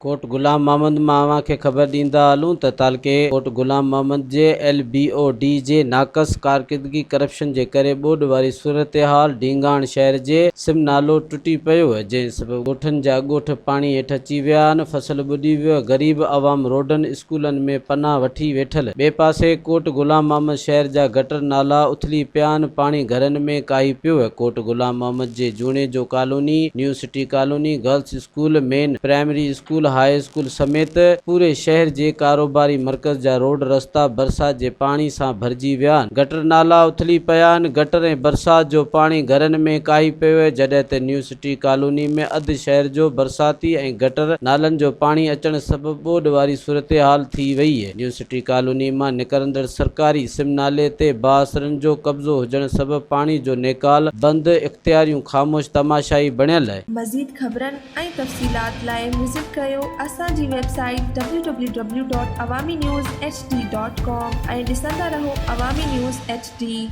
कोट गुलाम मोहम्मद मां खे ख़बर ॾींदा हलूं त तालके कोट गुलाम मोहम्मद जे LBOD जे नाक़स कारकिरदगी करप्शन जे करे ॿोॾ वारी सूरत हाल ढींगाण शहर जे सिम नालो टुटी पियो आहे, जंहिं सबबि ॻोठनि जा ॻोठ पाणी हेठि अची विया आहिनि, फसल ॿुॾी वियो, गरीब अवाम रोडनि स्कूलनि में पनाह वठी वेठल। ॿिए पासे कोट गुलाम मोहम्मद शहर जा गटर नाला उथली पिया आहिनि, पाणी घरनि में काई पियो आहे। कोट गुलाम मोहम्मद जे जूणे जो colony, new city colony, girls school, main primary school, high school समेत पूरे शहर जे कारोबारी मर्कज़ जा रोड रस्ता बरसात जे पाणी सां भरिजी विया आहिनि। गटर नाला उथली पिया आहिनि, गटर ऐं बरसात जो पाणी घरनि में काई पियो आहे, जॾहिं त न्यू सिटी कॉलोनी में अधु शहर जो बरसाती ऐं गटर नालनि जो पाणी अचण सबबि ॿोॾ वारी सूरत हाल थी वई आहे। न्यू सिटी कॉलोनी मां निकरंदड़ सरकारी सिम नाले ते बासरनि जो कब्ज़ो हुजण सबबि पाणी जो निकाल बंदि, इख़्तियारियूं ख़ामोश तमाशाई बणियल आहे। मज़ीद ख़बरनि ऐं तफ़सीलात लाइ विज़िट कयो असांजी वेबसाइट www.awamiNewsHD.com ऐं ॾिसंदा रहो अवामी न्यूज़ HD।